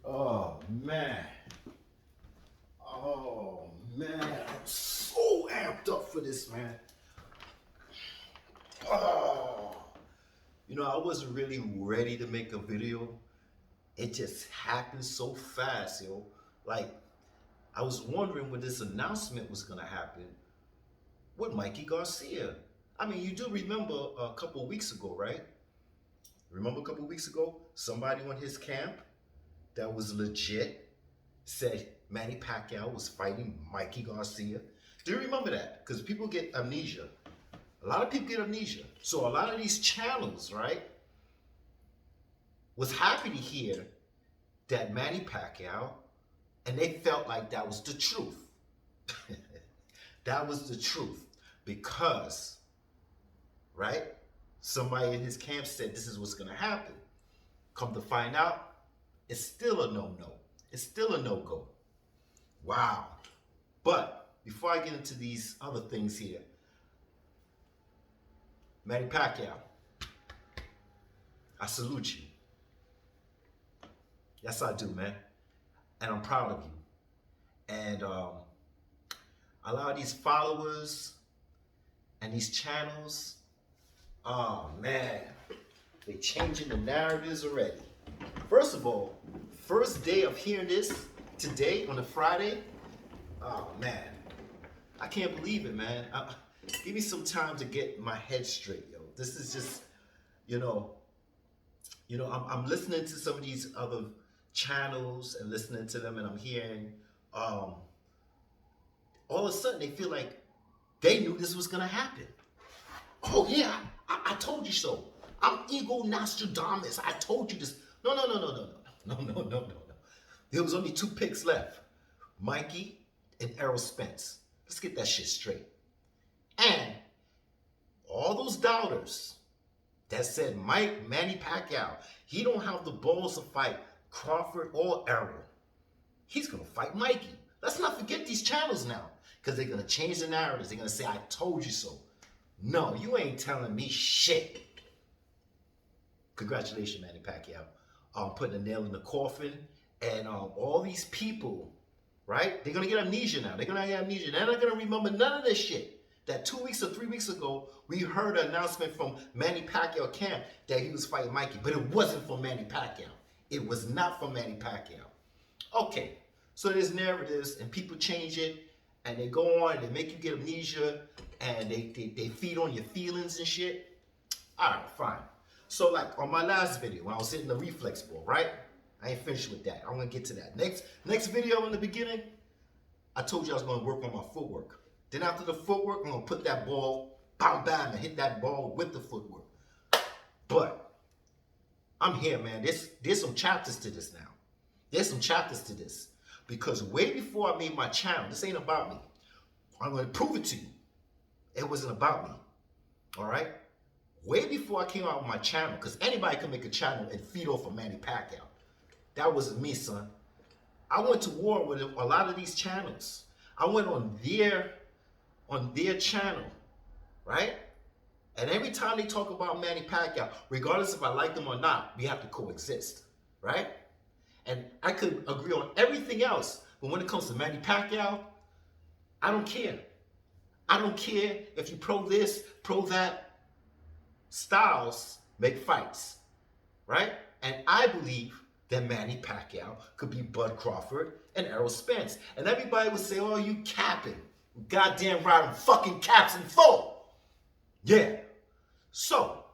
Oh man. Oh man. I'm so amped up for this, man. Oh. I wasn't really ready to make a video. It just happened so fast, yo. Like, I was wondering when this announcement was gonna happen with Mikey Garcia. I mean, you do remember a couple weeks ago, right? Remember a couple weeks ago, somebody on his camp that was legit said Manny Pacquiao was fighting Mikey Garcia. Do you remember that? Because people get amnesia. A lot of people get amnesia. So a lot of these channels, right, was happy to hear that Manny Pacquiao, and they felt like that was the truth. That was the truth. Because, right, somebody in his camp said this is what's going to happen. Come to find out, it's still a no-no. It's still a no-go. Wow. But before I get into these other things here, Manny Pacquiao, I salute you. Yes, I do, man. And I'm proud of you. And a lot of these followers and these channels, oh man, they changing the narratives already. First of all, first day of hearing this today on a Friday, oh man, I can't believe it, man. Give me some time to get my head straight, yo. This is just, I'm listening to some of these other channels and listening to them, and I'm hearing, all of a sudden they feel like they knew this was gonna happen. Oh yeah, I told you so. I'm Ego Nostradamus. I told you this. No. There was only 2 picks left. Mikey and Errol Spence. Let's get that shit straight. And all those doubters that said Manny Pacquiao, he don't have the balls to fight Crawford or Errol. He's gonna fight Mikey. Let's not forget these channels now, because they're gonna change the narratives. They're gonna say, I told you so. No, you ain't telling me shit. Congratulations, Manny Pacquiao. Putting a nail in the coffin. And all these people, right? They're gonna get amnesia now. They're gonna get amnesia. They're not gonna remember none of this shit. That 2 weeks or 3 weeks ago, we heard an announcement from Manny Pacquiao camp that he was fighting Mikey, but it wasn't for Manny Pacquiao. It was not for Manny Pacquiao. Okay, so there's narratives and people change it and they go on and they make you get amnesia and they feed on your feelings and shit. All right, fine. So like on my last video, when I was hitting the reflex ball, right? I ain't finished with that. I'm gonna get to that. Next video in the beginning, I told you I was gonna work on my footwork. Then after the footwork, I'm gonna put that ball, bam, bam, and hit that ball with the footwork. But I'm here, man. There's some chapters to this now. There's some chapters to this. Because way before I made my channel, this ain't about me. I'm gonna prove it to you. It wasn't about me. All right? Way before I came out with my channel, because anybody can make a channel and feed off of Manny Pacquiao. That wasn't me, son. I went to war with a lot of these channels. I went on their channel, right? And every time they talk about Manny Pacquiao, regardless if I like them or not, we have to coexist, right? And I could agree on everything else, but when it comes to Manny Pacquiao, I don't care. I don't care if you pro this, pro that. Styles make fights, right? And I believe that Manny Pacquiao could be Bud Crawford and Errol Spence. And everybody would say, oh, you capping. Goddamn right, I'm fucking caps in full. Yeah. So,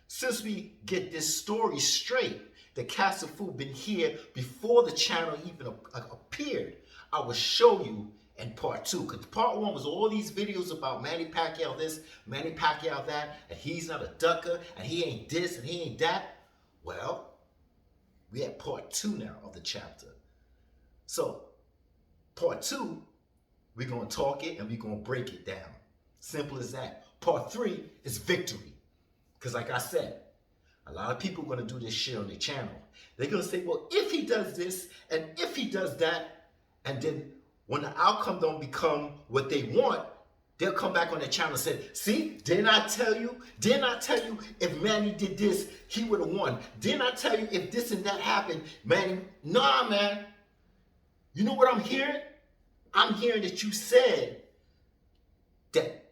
since we get this story straight, the cats of food been here before the channel even appeared, I will show you in part 2. Because part 1 was all these videos about Manny Pacquiao this, Manny Pacquiao that, and he's not a ducker, and he ain't this, and he ain't that. Well, we at part 2 now of the chapter. So, part 2, we're going to talk it and we're going to break it down. Simple as that. Part 3 is victory. Because like I said, a lot of people are going to do this shit on their channel. They're going to say, well, if he does this and if he does that, and then when the outcome don't become what they want, They'll come back on their channel and say, see, didn't I tell you? Didn't I tell you if Manny did this, he would have won? Didn't I tell you if this and that happened, Manny? Nah, man. You know what I'm hearing? I'm hearing that you said that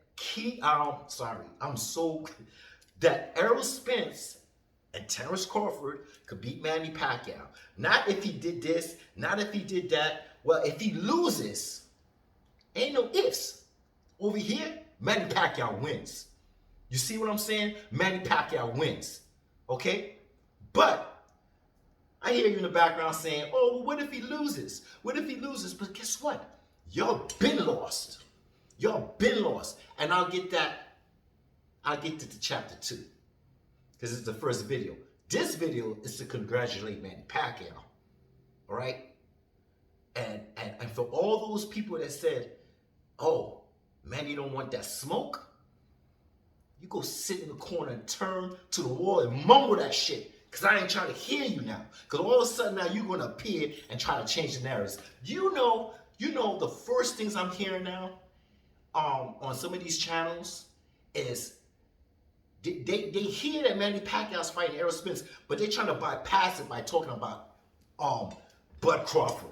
that Errol Spence and Terrence Crawford could beat Manny Pacquiao. Not if he did this, not if he did that. Well, if he loses, ain't no ifs. Over here, Manny Pacquiao wins. You see what I'm saying? Manny Pacquiao wins. Okay? But I hear you in the background saying, oh, well, what if he loses? What if he loses? But guess what? Y'all been lost. Y'all been lost. And I'll get to chapter 2. Because it's the first video. This video is to congratulate Manny Pacquiao. All right? And for all those people that said, oh, man, you don't want that smoke? You go sit in the corner and turn to the wall and mumble that shit. Because I ain't trying to hear you now. Because all of a sudden now you're going to appear and try to change the narratives. You know the first things I'm hearing now on some of these channels is they hear that Manny Pacquiao's fighting Errol Spence, but they're trying to bypass it by talking about Bud Crawford.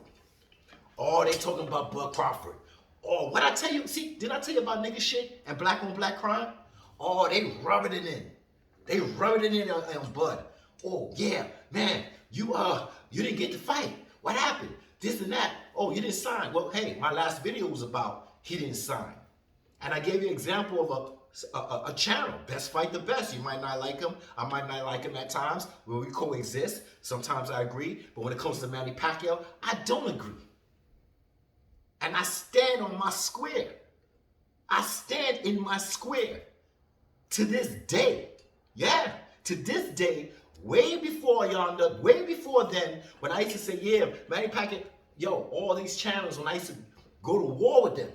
Oh, they talking about Bud Crawford. Oh, what I tell you? See, did I tell you about nigga shit and black on black crime? Oh, they rubbing it in. They rubbing it in on Bud. Oh yeah, man, you didn't get to fight. What happened? This and that. Oh, you didn't sign. Well, hey, my last video was about he didn't sign, and I gave you an example of a channel, Best Fight the Best. You might not like him. I might not like him at times. Where we coexist. Sometimes I agree, but when it comes to Manny Pacquiao, I don't agree. And I stand on my square. I stand in my square to this day. Yeah, to this day, way before yonder, way before then, when I used to say, yeah, Manny Pacquiao, yo, all these channels, when I used to go to war with them,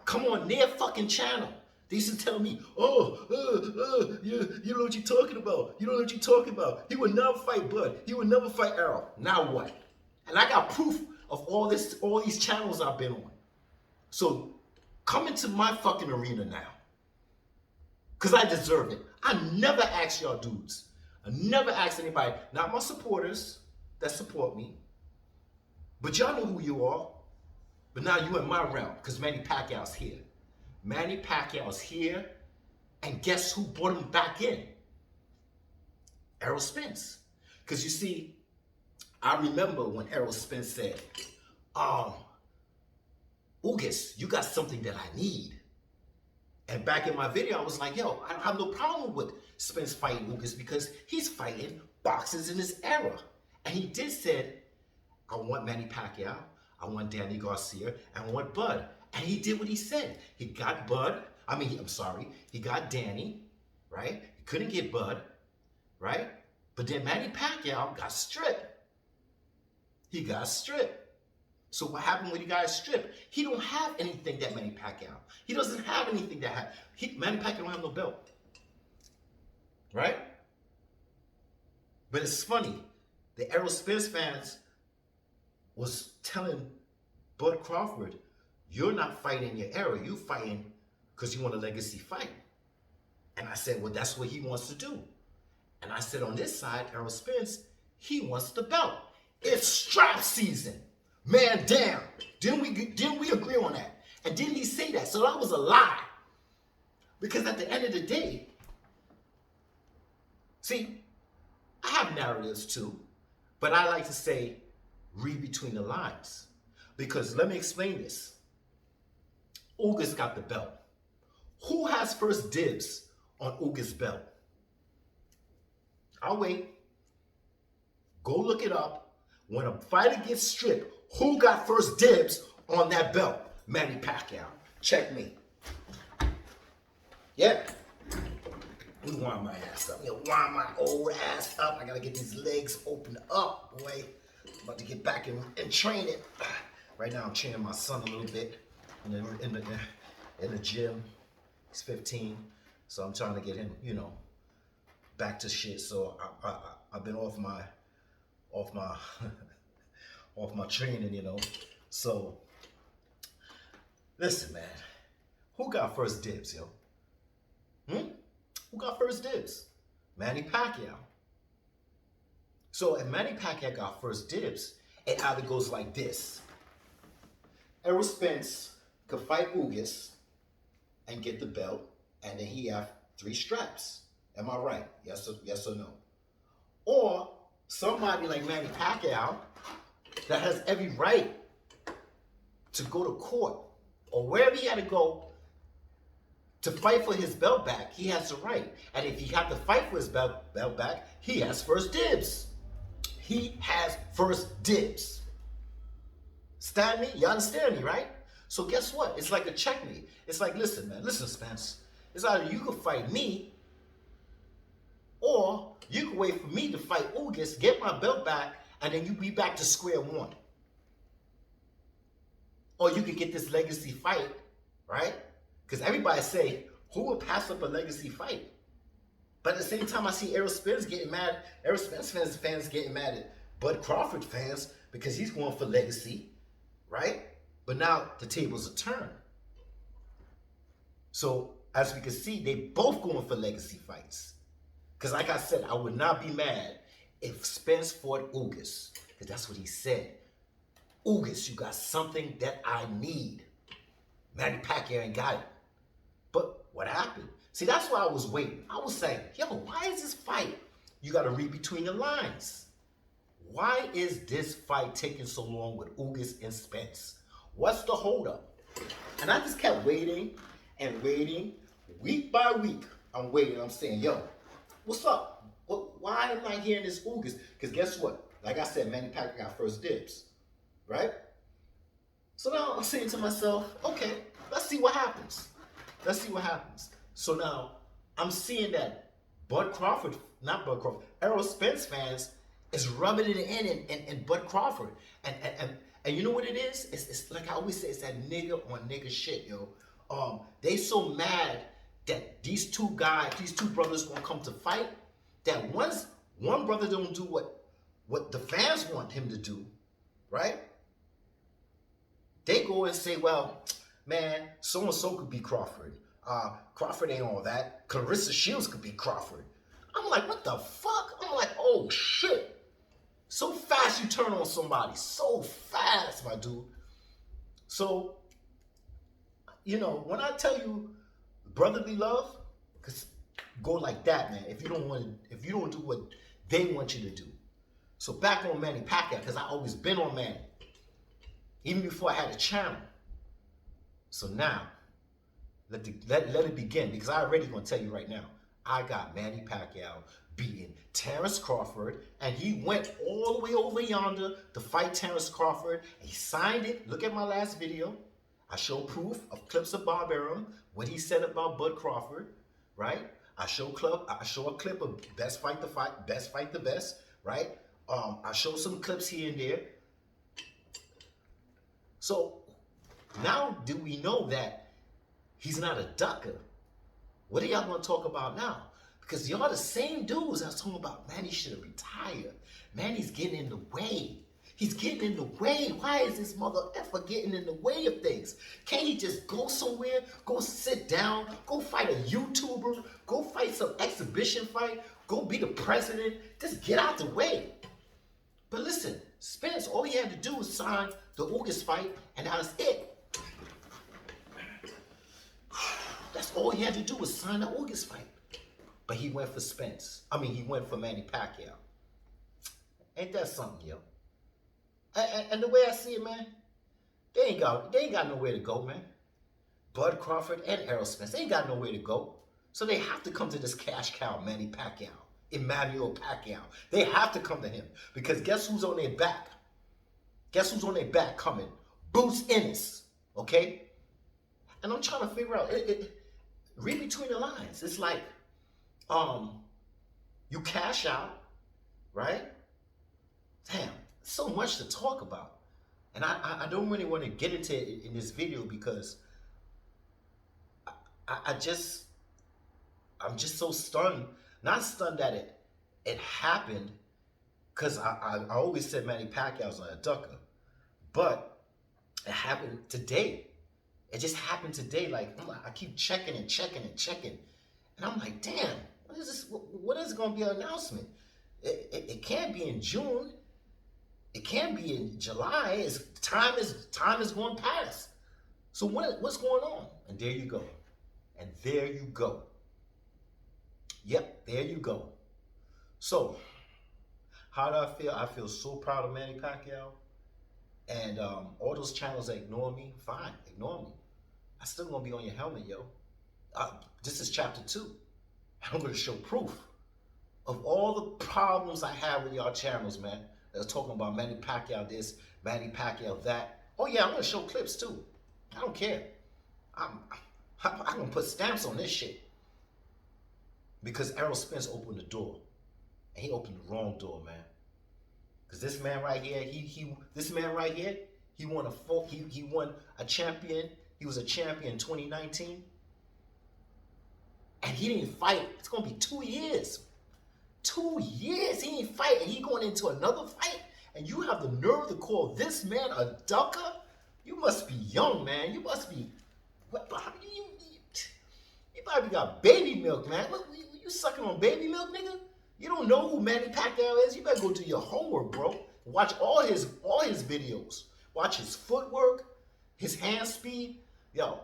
come on their fucking channel. They used to tell me, you know what you're talking about. You don't know what you're talking about. He would never fight Bud. He would never fight Errol. Now what? And I got proof of all these channels I've been on. So come into my fucking arena now. Because I deserve it. I never asked y'all dudes. I never asked anybody, not my supporters that support me, but y'all know who you are. But now you in my realm because Manny Pacquiao's here. Manny Pacquiao's here, and guess who brought him back in? Errol Spence. Because you see, I remember when Errol Spence said, UGAS, you got something that I need. And back in my video, I was like, yo, I don't have no problem with Spence fighting UGAS because he's fighting boxers in his era. And he did said, I want Manny Pacquiao, I want Danny Garcia, and I want Bud. And he did what he said. He got Bud. He got Danny, right? He couldn't get Bud, right? But then Manny Pacquiao got stripped. He got stripped. So what happened when he got stripped? He don't have anything that Manny Pacquiao. He doesn't have anything that Manny Pacquiao don't have no belt. Right? But it's funny. The Errol Spence fans was telling Bud Crawford, you're not fighting your era. You're fighting because you want a legacy fight. And I said, well, that's what he wants to do. And I said, on this side, Errol Spence, he wants the belt. It's strap season. Man, damn. Didn't we agree on that? And didn't he say that? So that was a lie. Because at the end of the day, see, I have narratives too, but I like to say, read between the lines. Because let me explain this. UGAS got the belt. Who has first dibs on UGAS' belt? I'll wait. Go look it up. When a fighter gets stripped, who got first dibs on that belt? Manny Pacquiao. Checkmate. Yeah. We wind my ass up. Wind my old ass up. I gotta get these legs opened up, boy. I'm about to get back and train it. Right now I'm training my son a little bit in the gym. He's 15, so I'm trying to get him, back to shit. So I've been off my off my training, So listen, man, Who got first dibs, yo? Who got first dibs? Manny Pacquiao. So if Manny Pacquiao got first dibs, it either goes like this. Errol Spence could fight UGAS and get the belt, and then he have 3 straps. Am I right? Yes or no? Or somebody like Manny Pacquiao that has every right to go to court or wherever he had to go to fight for his belt back, he has the right. And if he had to fight for his belt back, he has first dibs. He has first dibs. Understand me? You understand me, right? So guess what? It's like a checkmate. It's like, listen, man, listen, Spence. It's either you can fight me, or you can wait for me to fight UGAS, get my belt back, and then you be back to square one. Or you could get this legacy fight, right? Because everybody say, who will pass up a legacy fight? But at the same time, I see Errol Spence getting mad. Errol Spence fans getting mad at Bud Crawford fans because he's going for legacy, right? But now the tables are turned. So as we can see, they both going for legacy fights. Because like I said, I would not be mad if Spence fought UGAS. Because that's what he said. UGAS, you got something that I need. Manny Pacquiao ain't got it. But what happened? See, that's why I was waiting. I was saying, yo, why is this fight? You got to read between the lines. Why is this fight taking so long with UGAS and Spence? What's the holdup? And I just kept waiting and waiting. Week by week, I'm waiting. I'm saying, yo, what's up? Why am I hearing this UGAS? Because guess what? Like I said, Manny Pacquiao got first dibs, right? So now I'm saying to myself, okay, let's see what happens. Let's see what happens. So now I'm seeing that Errol Spence fans is rubbing it in Bud Crawford. And you know what it is? It's like I always say, it's that nigga on nigga shit, yo. They so mad that these two brothers gonna come to fight, that one brother don't do what the fans want him to do, right? They go and say, well, man, so-and-so could be Crawford. Crawford ain't all that. Clarissa Shields could be Crawford. I'm like, what the fuck? I'm like, oh shit. So fast you turn on somebody. So fast, my dude. So, you know, when I tell you brotherly love, cause go like that, man. If you don't do what they want you to do. So back on Manny Pacquiao, because I always been on Manny. Even before I had a channel. So now, let it begin, because I already gonna tell you right now, I got Manny Pacquiao beating Terrence Crawford, and he went all the way over yonder to fight Terrence Crawford, and he signed it. Look at my last video. I show proof of clips of Bob Arum, what he said about Bud Crawford, right? I show a clip of best fight the best, right? I show some clips here and there. So now do we know that he's not a ducker? What are y'all going to talk about now? Because y'all the same dudes I was talking about, Manny should have retired. Manny's getting in the way. He's getting in the way. Why is this mother effer getting in the way of things? Can't he just go somewhere, go sit down, go fight a YouTuber, go fight some exhibition fight, go be the president, just get out the way? But listen, Spence, all he had to do was sign the UGAS fight, and that was it. That's all he had to do was sign the UGAS fight. But he went for Spence. I mean, he went for Manny Pacquiao. Ain't that something, yo? And the way I see it, man, they ain't got nowhere to go, man. Bud Crawford and Errol Spence, they ain't got nowhere to go. So they have to come to this cash cow, Manny Pacquiao. Emmanuel Pacquiao. They have to come to him. Because guess who's on their back? Guess who's on their back coming? Boots Ennis. Okay? And I'm trying to figure out, read between the lines. It's like, you cash out, right? Damn, so much to talk about. And I don't really want to get into it in this video because I'm just so stunned. Not stunned that it happened, because I always said Manny Pacquiao's not a ducker. But it happened today. It just happened today. Like, I keep checking and checking and checking. And I'm like, damn, what is this? What is going to be an announcement? It can't be in June. It can't be in July. Time is going past. So what's going on? And there you go. And there you go. Yep, there you go. So, how do I feel? I feel so proud of Manny Pacquiao. And all those channels that ignore me, fine, ignore me. I still gonna be on your helmet, yo. This is chapter 2. I'm gonna show proof of all the problems I have with y'all channels, man. That's talking about Manny Pacquiao this, Manny Pacquiao that. Oh yeah, I'm gonna show clips too. I don't care. I'm gonna put stamps on this shit. Because Errol Spence opened the door. And he opened the wrong door, man. Because this man right here, he won a champion. He was a champion in 2019. And he didn't fight. It's gonna be 2 years. 2 years he didn't fight, and he going into another fight. And you have the nerve to call this man a ducker? You must be young, man. You must be. You probably got baby milk, man. What, you sucking on baby milk, nigga? You don't know who Manny Pacquiao is? You better go do your homework, bro. Watch all his videos. Watch his footwork, his hand speed. Yo,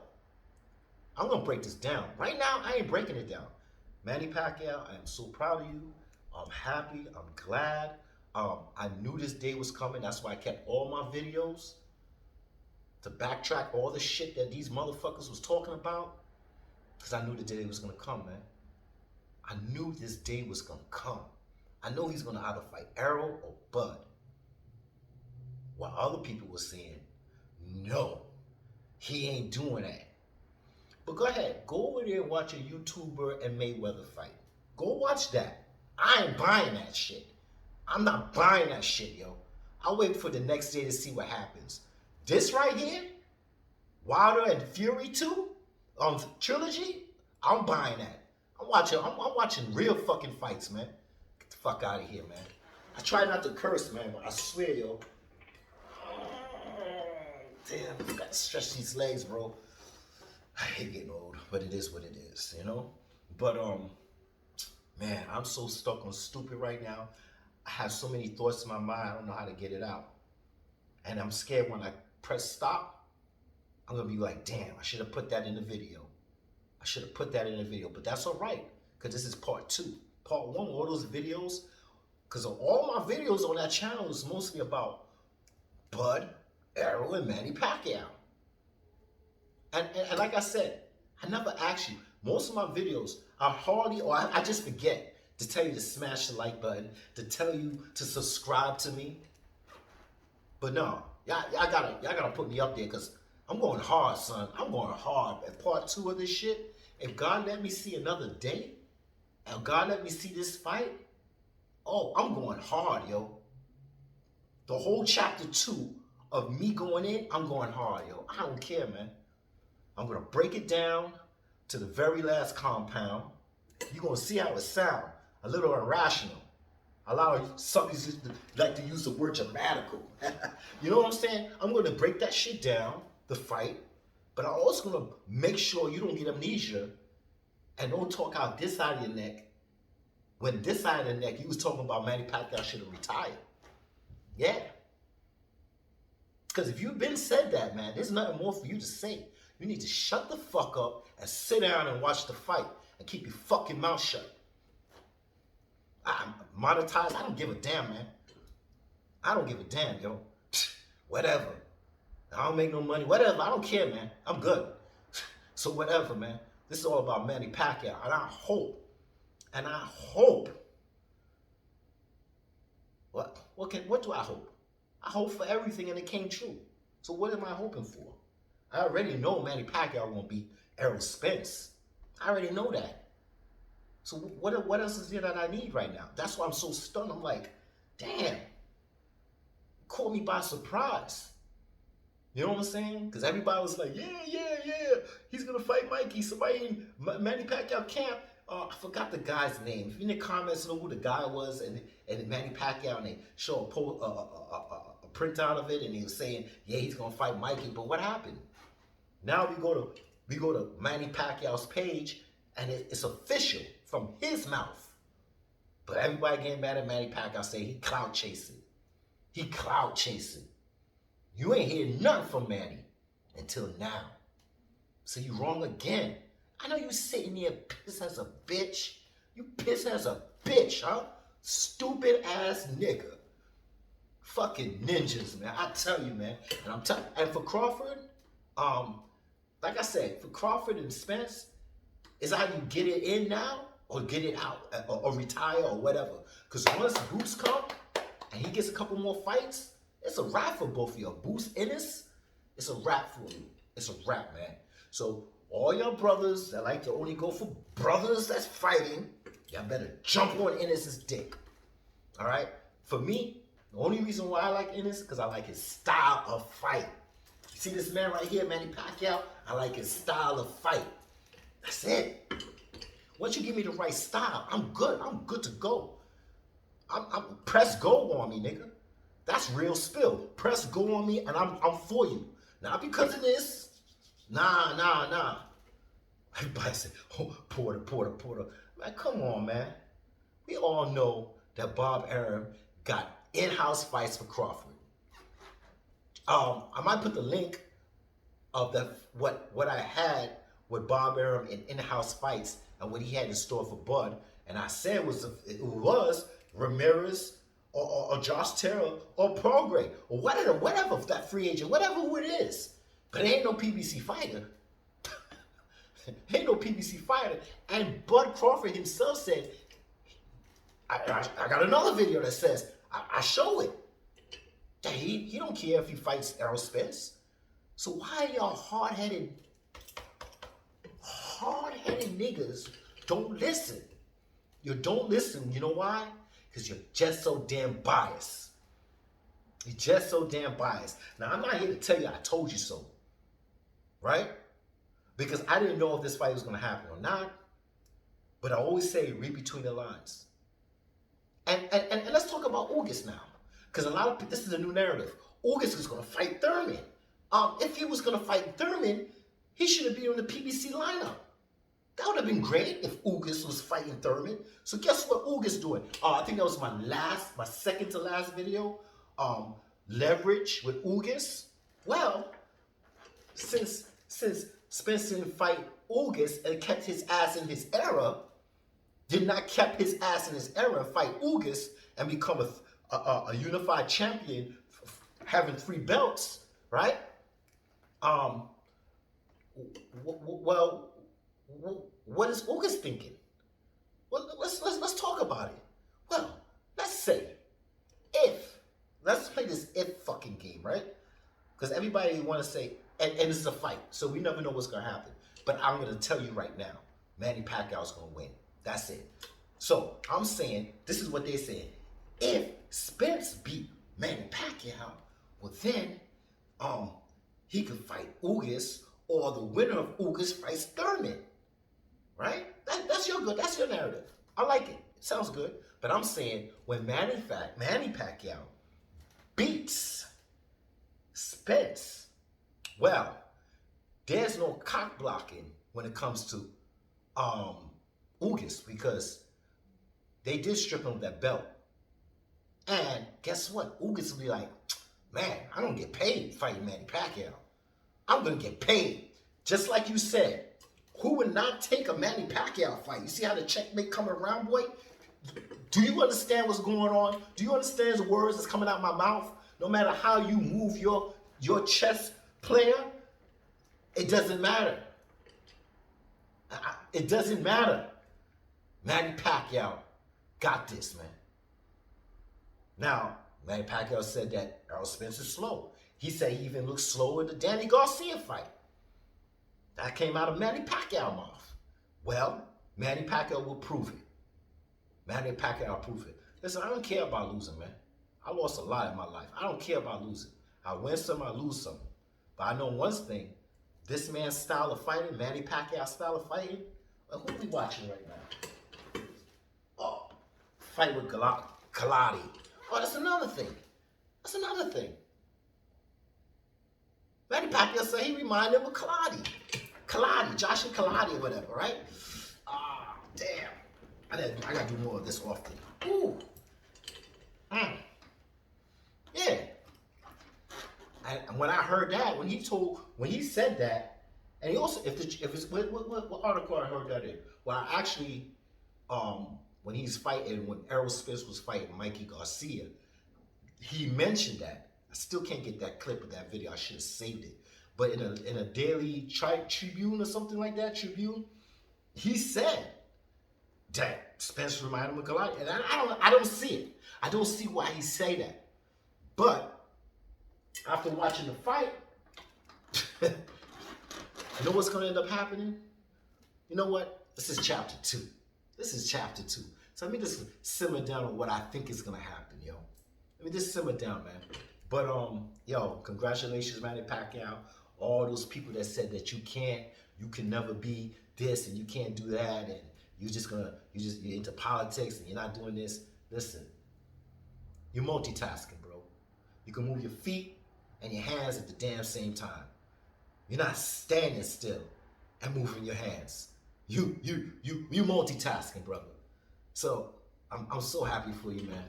I'm gonna break this down. Right now, I ain't breaking it down. Manny Pacquiao, I am so proud of you. I'm happy. I'm glad. I knew this day was coming. That's why I kept all my videos to backtrack all the shit that these motherfuckers was talking about. Because I knew the day was gonna come, man. I knew this day was gonna come. I know he's gonna either fight Errol or Bud. While other people were saying, no, he ain't doing that. But go ahead, go over there and watch a YouTuber and Mayweather fight. Go watch that. I ain't buying that shit. I'm not buying that shit, yo. I'll wait for the next day to see what happens. This right here, Wilder and Fury 2, trilogy, I'm buying that. I'm watching real fucking fights, man. Get the fuck out of here, man. I try not to curse, man, but I swear, yo. Damn, I gotta stretch these legs, bro. I hate getting old, but it is what it is, you know? But, man, I'm so stuck on stupid right now. I have so many thoughts in my mind, I don't know how to get it out. And I'm scared when I press stop, I'm gonna be like, damn, I should have put that in the video. I should have put that in the video, but that's all right, because this is part 2. Part 1, all those videos, because all my videos on that channel is mostly about Bud, Errol, and Manny Pacquiao. And like I said, I never asked you. Most of my videos are hardly, or I just forget to tell you to smash the like button, to tell you to subscribe to me. But no, y'all gotta put me up there, because I'm going hard, son. I'm going hard. At part 2 of this shit, if God let me see another day, and God let me see this fight, oh, I'm going hard, yo. The whole chapter 2 of me going in, I'm going hard, yo. I don't care, man. I'm gonna break it down to the very last compound. You're gonna see how it sounds. A little irrational. A lot of suckers like to use the word dramatical. You know what I'm saying? I'm gonna break that shit down, the fight, but I'm also gonna make sure you don't get amnesia and don't talk out this side of your neck when this side of the neck you was talking about Manny Pacquiao should have retired. Yeah. Because if you've been said that, man, there's nothing more for you to say. You need to shut the fuck up and sit down and watch the fight and keep your fucking mouth shut. I'm monetized. I don't give a damn, man. I don't give a damn, yo. Whatever. I don't make no money. Whatever. I don't care, man. I'm good. So whatever, man. This is all about Manny Pacquiao. And I hope. What do I hope? I hope for everything and it came true. So what am I hoping for? I already know Manny Pacquiao won't beat Errol Spence. I already know that. So what else is there that I need right now? That's why I'm so stunned. I'm like, damn. Caught me by surprise. You know what I'm saying? Because everybody was like, yeah. He's going to fight Mikey. Somebody in Manny Pacquiao camp. I forgot the guy's name. If you in the comments know who the guy was and Manny Pacquiao, and they show a printout of it, and he was saying, yeah, he's going to fight Mikey. But what happened? Now we go to Manny Pacquiao's page, and it's official from his mouth. But everybody getting mad at Manny Pacquiao saying he clout chasing. He clout chasing. You ain't hear nothing from Manny until now. So you wrong again. I know you sitting there pissed as a bitch. You pissed as a bitch, huh? Stupid ass nigga. Fucking ninjas, man. I tell you, man. And for Crawford, like I said, for Crawford and Spence, is either you get it in now or get it out or retire or whatever. Because once Boots come and he gets a couple more fights, it's a wrap for both of y'all. Boots Ennis, it's a wrap for you. It's a wrap, man. So all your brothers that like to only go for brothers that's fighting, y'all better jump on Ennis's dick. All right? For me, the only reason why I like Ennis is because I like his style of fight. You see this man right here, Manny Pacquiao? I like his style of fight. That's it. Once you give me the right style, I'm good. I'm good to go. I'm press go on me, nigga. That's real spill. Press go on me, and I'm for you. Not because of this. Nah. Everybody say, oh, Porter. Man, come on, man. We all know that Bob Arum got in-house fights for Crawford. I might put the link of what I had with Bob Arum in-house fights and what he had in store for Bud. And I said it was Ramirez or Josh Taylor or Prograis or whatever that free agent, whatever who it is. But it ain't no PBC fighter. Ain't no PBC fighter. And Bud Crawford himself said, I got another video that says, I show it. That he don't care if he fights Errol Spence. So why y'all hard-headed niggas don't listen? You don't listen. You know why? Because you're just so damn biased. You're just so damn biased. Now, I'm not here to tell you I told you so. Right? Because I didn't know if this fight was going to happen or not. But I always say, read between the lines. And let's talk about UGAS now. Because this is a new narrative. UGAS is going to fight Thurman. If he was going to fight Thurman, he should have been in the PBC lineup. That would have been great if UGAS was fighting Thurman. So guess what UGAS doing? I think that was my second to last video. Leverage with UGAS. Well, since Spence didn't fight UGAS and kept his ass in his era, did not kept his ass in his era and fight UGAS and become a unified champion, having 3 belts, right? Well, what is UGAS thinking? Well, let's talk about it. Well, let's say let's play this if fucking game, right? Because everybody want to say, and this is a fight, so we never know what's gonna happen. But I'm gonna tell you right now, Manny Pacquiao's gonna win. That's it. So I'm saying, this is what they're saying. If Spence beat Manny Pacquiao, well then, he could fight UGAS, or the winner of UGAS fights Thurman. Right? That's your narrative. I like it. It sounds good. But I'm saying when Manny Pacquiao beats Spence, well, there's no cock blocking when it comes to UGAS, because they did strip him of that belt. And guess what? UGAS will be like, man, I don't get paid fighting Manny Pacquiao. I'm going to get paid. Just like you said, who would not take a Manny Pacquiao fight? You see how the checkmate coming around, boy? Do you understand what's going on? Do you understand the words that's coming out my mouth? No matter how you move your chess player, it doesn't matter. It doesn't matter. Manny Pacquiao got this, man. Now, Manny Pacquiao said that Errol Spence is slow. He said he even looks slower in the Danny Garcia fight. That came out of Manny Pacquiao's mouth. Well, Manny Pacquiao will prove it. Manny Pacquiao will prove it. Listen, I don't care about losing, man. I lost a lot in my life. I don't care about losing. I win some, I lose some. But I know one thing. This man's style of fighting, Manny Pacquiao's style of fighting, who are we watching right now? Oh, fight with Galati. Oh, that's another thing. That's another thing. Manny Pacquiao said he reminded him of Joshua Kaladi or whatever, right? Ah, damn. I gotta do more of this often. Ooh. Yeah. And when I heard that, when he said that, and he also, if it's what article I heard that in? Well, I actually, when he's fighting, when Errol Spence was fighting Mikey Garcia, he mentioned that. I still can't get that clip of that video. I should have saved it. But in a Daily Tribune or something like that, Tribune, he said that Spence reminded him of Goliath, and I don't see it. I don't see why he say that. But after watching the fight, you know what's going to end up happening? You know what? This is chapter 2. So let me just simmer down on what I think is going to happen, yo. Let me just simmer down, man. But yo, congratulations, Manny Pacquiao. All those people that said that you can never be this and you can't do that, and you're into politics and you're not doing this. Listen, you're multitasking, bro. You can move your feet and your hands at the damn same time. You're not standing still and moving your hands. You multitasking, brother. So I'm so happy for you, man.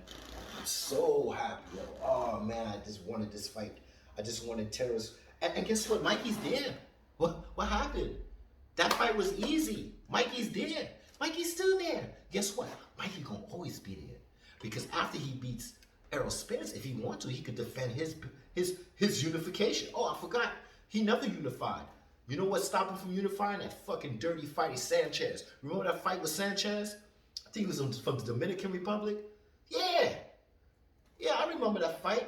I'm so happy, yo. Oh man, I just wanted this fight. I just wanted terrorists. And guess what? Mikey's there. What happened? That fight was easy. Mikey's there. Mikey's still there. Guess what? Mikey gonna always be there. Because after he beats Errol Spence, if he wants to, he could defend his unification. Oh, I forgot. He never unified. You know what stopped him from unifying? That fucking dirty fight with Sanchez. Remember that fight with Sanchez? I think he was from the Dominican Republic. Yeah. Yeah, I remember that fight.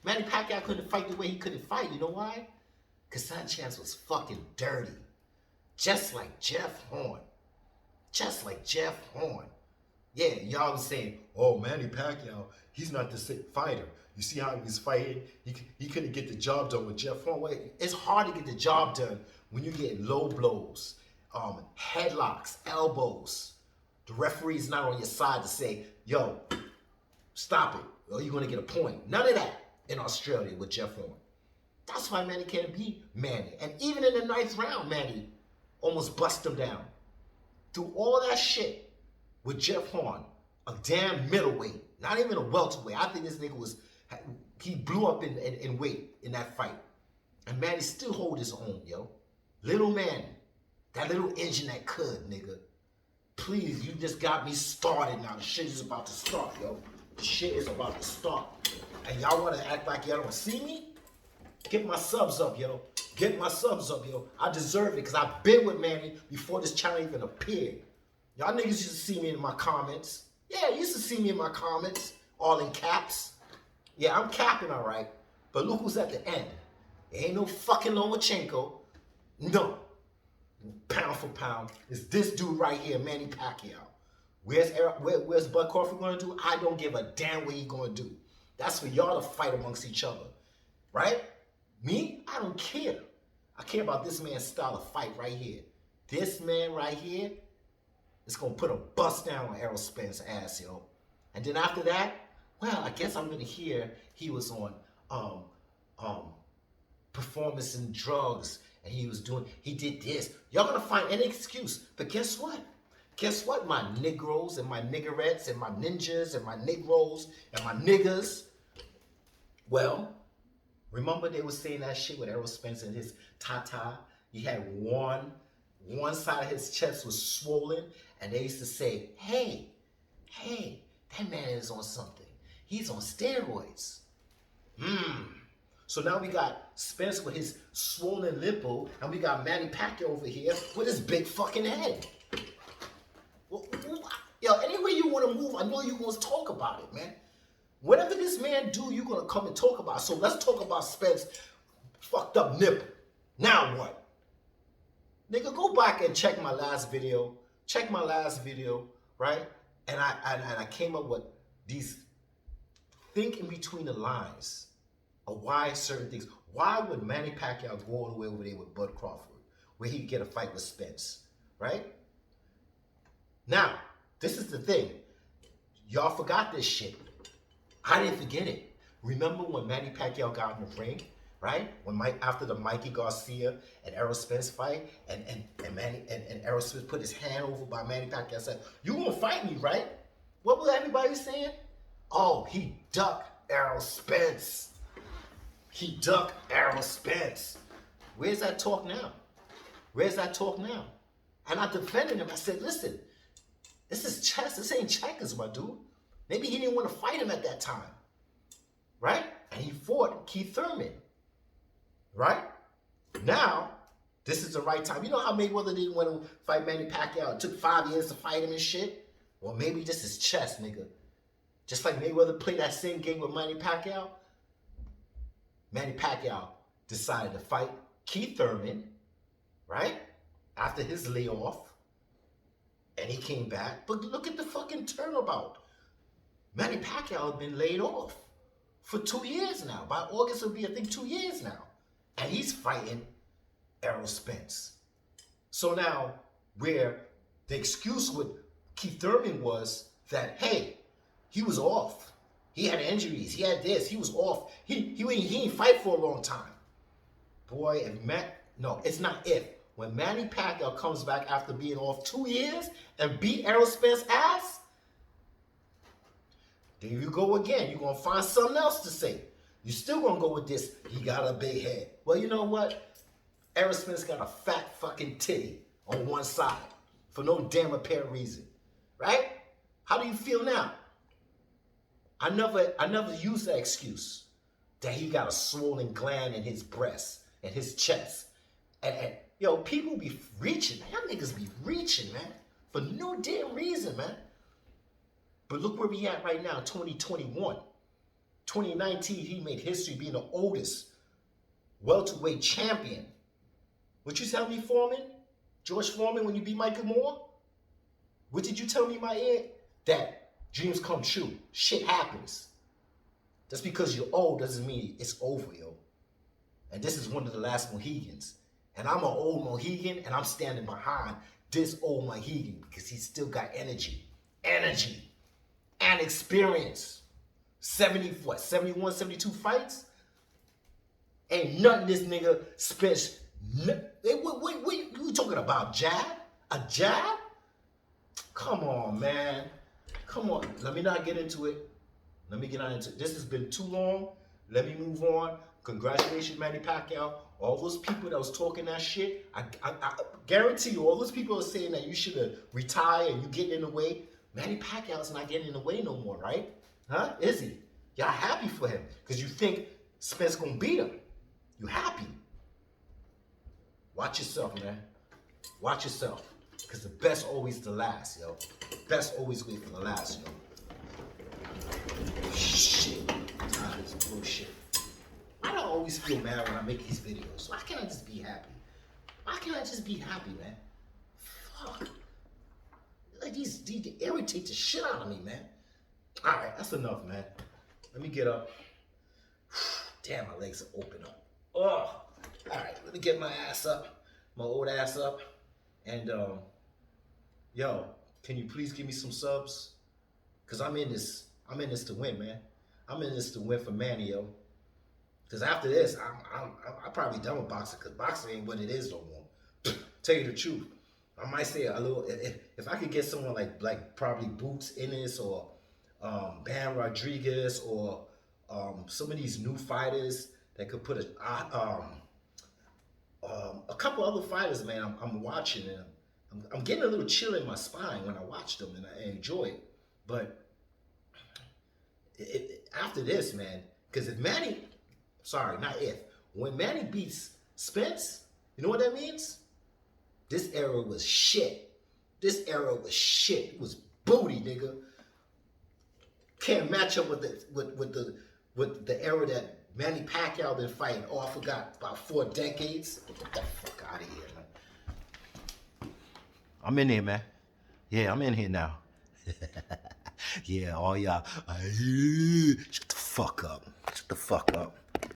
Manny Pacquiao couldn't fight the way he couldn't fight. You know why? Because Sanchez was fucking dirty. Just like Jeff Horn. Yeah, y'all was saying, oh, Manny Pacquiao, he's not the sick fighter. You see how he was fighting? He couldn't get the job done with Jeff Horn. Well, it's hard to get the job done when you get low blows, headlocks, elbows. The referee's not on your side to say, yo, stop it, or you're going to get a point. None of that in Australia with Jeff Horn. That's why Manny can't beat Manny. And even in the 9th round, Manny almost bust him down. Through all that shit with Jeff Horn, a damn middleweight, not even a welterweight. I think this nigga he blew up in weight in that fight. And Manny still hold his own, yo. Little Manny, that little engine that could, nigga. Please, you just got me started now. The shit is about to start, yo. The shit is about to start. And y'all want to act like y'all don't see me? Get my subs up, yo. Get my subs up, yo. I deserve it because I've been with Manny before this channel even appeared. Y'all niggas used to see me in my comments. Yeah, you used to see me in my comments, all in caps. Yeah, I'm capping, all right. But look who's at the end. There ain't no fucking Lomachenko. No. Pound for pound, is this dude right here, Manny Pacquiao. Where's Bud Crawford going to do? I don't give a damn what he going to do. That's for y'all to fight amongst each other, right? Me, I don't care. I care about this man's style of fight right here. This man right here is going to put a bust down on Errol Spence's ass, yo. And then after that, well, I guess I'm going to hear he was on performance and drugs, and he did this. Y'all going to find any excuse. But guess what? Guess what, my Negroes and my niggerettes and my ninjas and my Negroes and my niggas? Well, remember they were saying that shit with Errol Spence and his tata? He had one side of his chest was swollen, and they used to say, hey, that man is on something. He's on steroids. So now we got Spence with his swollen lipo, and we got Manny Pacquiao over here with his big fucking head. Yo, anyway you want to move, I know you're going to talk about it, man. Whatever this man do, you're going to come and talk about. So let's talk about Spence fucked up nipple. Now what? Nigga, go back and check my last video. Check my last video, right? And I came up with these thinking between the lines of why certain things. Why would Manny Pacquiao go all the way over there with Bud Crawford, where he'd get a fight with Spence, right? Now, this is the thing. Y'all forgot this shit. I didn't forget it. Remember when Manny Pacquiao got in the ring right? When after the Mikey Garcia and Errol Spence fight, and Errol Spence put his hand over by Manny Pacquiao and said, "You gonna fight me, right?" What was everybody saying? Oh, he ducked Errol Spence. He ducked Errol Spence. Where's that talk now? Where's that talk now? And I defended him. I said, listen, this is chess. This ain't checkers, my dude. Maybe he didn't want to fight him at that time, right? And he fought Keith Thurman, right? Now, this is the right time. You know how Mayweather didn't want to fight Manny Pacquiao? It took 5 years to fight him and shit? Well, maybe this is chess, nigga. Just like Mayweather played that same game with Manny Pacquiao, Manny Pacquiao decided to fight Keith Thurman, right? After his layoff. And he came back. But look at the fucking turnabout. Manny Pacquiao had been laid off for 2 years now. By August, it'll be, I think, 2 years now. And he's fighting Errol Spence. So now, where the excuse with Keith Thurman was that, hey, he was off. He had injuries. He had this. He was off. He didn't fight for a long time. Boy, no, it's not if. When Manny Pacquiao comes back after being off 2 years and beat Errol Spence's ass, there you go again. You're going to find something else to say. You're still going to go with this, he got a big head. Well, you know what? Errol Spence got a fat fucking titty on one side for no damn apparent reason. Right? How do you feel now? I never used that excuse that he got a swollen gland in his breast and his chest. And yo, people be reaching, man. Y'all niggas be reaching, man. For no damn reason, man. But look where we at right now, 2021. 2019, he made history being the oldest welterweight champion. What you tell me, Foreman? George Foreman, when you beat Michael Moore? What did you tell me in my ear? That dreams come true. Shit happens. Just because you're old doesn't mean it's over, yo. And this is one of the last Mohegans. And I'm an old Mohegan, and I'm standing behind this old Mohegan because he's still got energy, and experience. 71, 72 fights? Ain't nothing this nigga Spence. What you talking about, jab? A jab? Come on, man. Come on. Let me not get into it. This has been too long. Let me move on. Congratulations, Manny Pacquiao. All those people that was talking that shit, I guarantee you, all those people are saying that you should retire and you getting in the way. Manny Pacquiao's not getting in the way no more, right? Huh? Is he? Y'all happy for him because you think Spence gonna beat him. You happy. Watch yourself, man. Watch yourself. Because the best always the last, yo. The best always wait for the last, yo. Shit. Time is bullshit. I don't always feel mad when I make these videos. Why can't I just be happy? Why can't I just be happy, man? Fuck. Like these irritate the shit out of me, man. Alright, that's enough, man. Let me get up. Damn, my legs are open up. Oh. Alright, let me get my ass up. My old ass up. And yo, can you please give me some subs? Cause I'm in this to win, man. I'm in this to win for Manny, yo. Cause after this, I'm probably done with boxing. Cause boxing ain't what it is no more. Tell you the truth, I might say a little. If I could get someone like probably Boots Ennis or Bam Rodriguez or some of these new fighters that could put a couple other fighters, man. I'm watching and I'm getting a little chill in my spine when I watch them and I enjoy it. But after this, man, because if Manny. Sorry, not if. When Manny beats Spence, you know what that means? This era was shit. This era was shit. It was booty, nigga. Can't match up with the era that Manny Pacquiao been fighting. Oh, I forgot, about 4 decades. Get the fuck out of here, man. I'm in here, man. Yeah, I'm in here now. Yeah, all y'all. Shut the fuck up. Shut the fuck up.